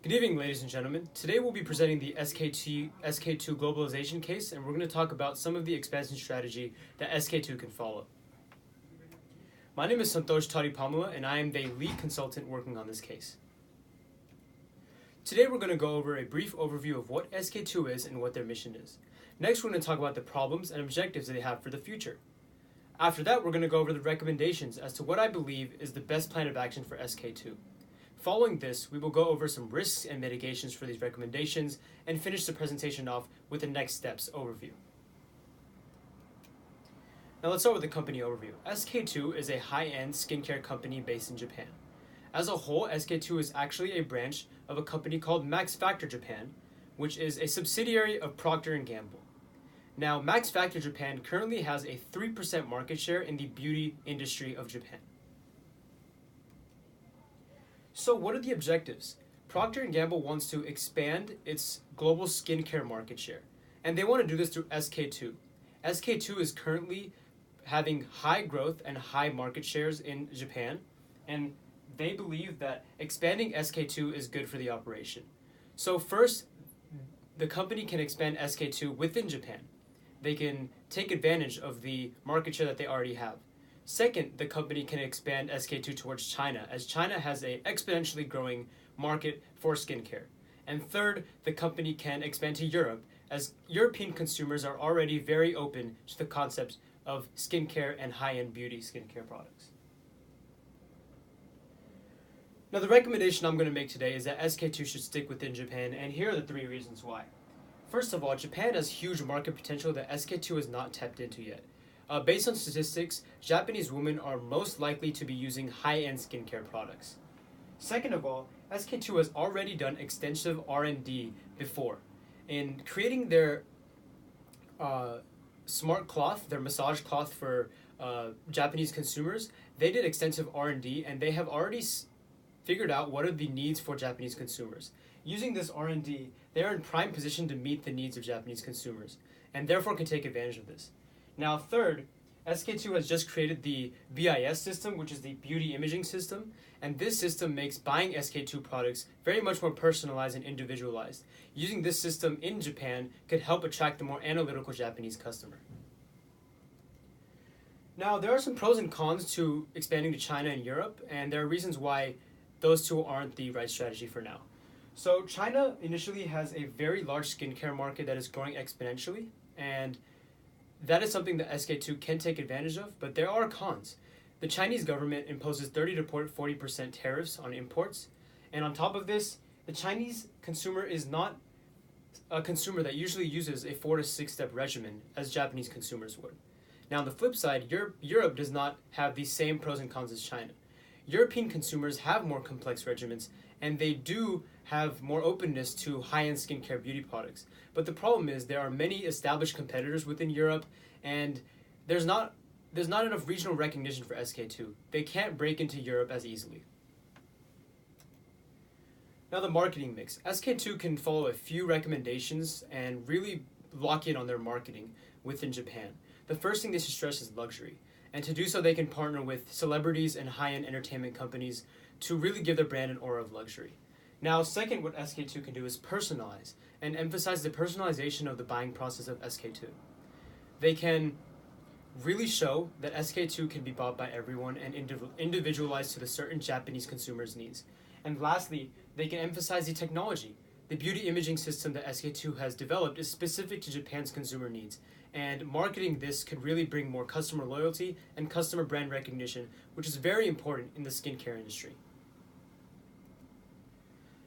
Good evening, ladies and gentlemen. Today we'll be presenting the SK2 globalization case, and we're going to talk about some of the expansion strategy that SK2 can follow. My name is Santosh Taripamula, and I am the lead consultant working on this case. Today we're going to go over a brief overview of what SK2 is and what their mission is. Next, we're going to talk about the problems and objectives that they have for the future. After that, we're going to go over the recommendations as to what I believe is the best plan of action for SK2. Following this, we will go over some risks and mitigations for these recommendations and finish the presentation off with the next steps overview. Now let's start with the company overview. SK2 is a high-end skincare company based in Japan. As a whole, SK2 is actually a branch of a company called Max Factor Japan, which is a subsidiary of Procter & Gamble. Now, Max Factor Japan currently has a 3% market share in the beauty industry of Japan. So what are the objectives? Procter & Gamble wants to expand its global skincare market share, and they want to do this through SK2. SK2 is currently having high growth and high market shares in Japan, and they believe that expanding SK2 is good for the operation. So first, the company can expand SK2 within Japan. They can take advantage of the market share that they already have. Second, the company can expand SK2 towards China, as China has an exponentially growing market for skincare. And third, the company can expand to Europe, as European consumers are already very open to the concepts of skincare and high-end beauty skincare products. Now, the recommendation I'm going to make today is that SK2 should stick within Japan, and here are the 3 reasons why. First of all, Japan has huge market potential that SK2 has not tapped into yet. Based on statistics, Japanese women are most likely to be using high-end skincare products. Second of all, SK2 has already done extensive R&D before. In creating their smart cloth, their massage cloth for Japanese consumers, they did extensive R&D, and they have already figured out what are the needs for Japanese consumers. Using this R&D, they are in prime position to meet the needs of Japanese consumers, and therefore can take advantage of this. Now, third, SK2 has just created the BIS system, which is the beauty imaging system, and this system makes buying SK2 products very much more personalized and individualized. Using this system in Japan could help attract the more analytical Japanese customer. Now, there are some pros and cons to expanding to China and Europe, and there are reasons why those two aren't the right strategy for now. So China initially has a very large skincare market that is growing exponentially, and that is something that SK2 can take advantage of, but there are cons. The Chinese government imposes 30 to 40% tariffs on imports, and on top of this, the Chinese consumer is not a consumer that usually uses a 4 to 6 step regimen as Japanese consumers would. Now, on the flip side, Europe does not have the same pros and cons as China. European consumers have more complex regimens, and they do have more openness to high-end skincare beauty products. But the problem is there are many established competitors within Europe, and there's not enough regional recognition for SK2. They can't break into Europe as easily. Now, the marketing mix. SK2 can follow a few recommendations and really lock in on their marketing within Japan. The first thing they should stress is luxury. And to do so, they can partner with celebrities and high-end entertainment companies to really give their brand an aura of luxury. Now, second, what SK2 can do is personalize and emphasize the personalization of the buying process of SK2. They can really show that SK2 can be bought by everyone and individualized to the certain Japanese consumers' needs. And lastly, they can emphasize the technology. The beauty imaging system that SK2 has developed is specific to Japan's consumer needs, and marketing this could really bring more customer loyalty and customer brand recognition, which is very important in the skincare industry.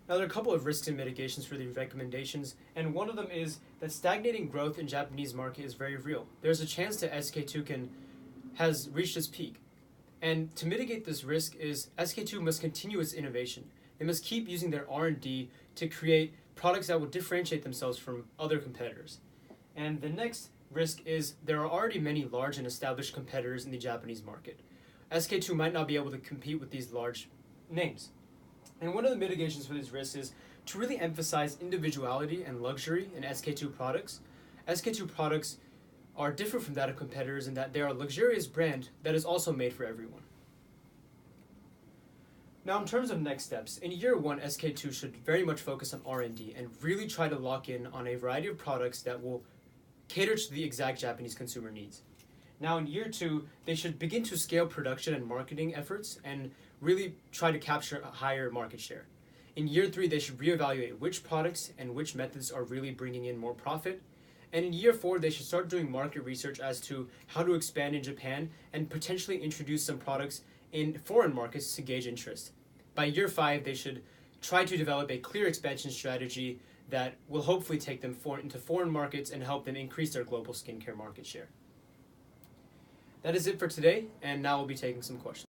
Now, there are a couple of risks and mitigations for these recommendations, and one of them is that stagnating growth in Japanese market is very real. There's a chance that SK2 has reached its peak. And to mitigate this risk is SK2 must continue its innovation. They must keep using their R&D to create products that will differentiate themselves from other competitors. And the next risk is there are already many large and established competitors in the Japanese market. SK2 might not be able to compete with these large names. And one of the mitigations for these risks is to really emphasize individuality and luxury in SK2 products. SK2 products are different from that of competitors in that they are a luxurious brand that is also made for everyone. Now, in terms of next steps, in year one, SK2 should very much focus on R&D and really try to lock in on a variety of products that will cater to the exact Japanese consumer needs. Now, in year two, they should begin to scale production and marketing efforts and really try to capture a higher market share. In year three, they should reevaluate which products and which methods are really bringing in more profit. And in year four, they should start doing market research as to how to expand in Japan and potentially introduce some products in foreign markets to gauge interest. By year five, they should try to develop a clear expansion strategy that will hopefully take them into foreign markets and help them increase their global skincare market share. That is it for today, and now we'll be taking some questions.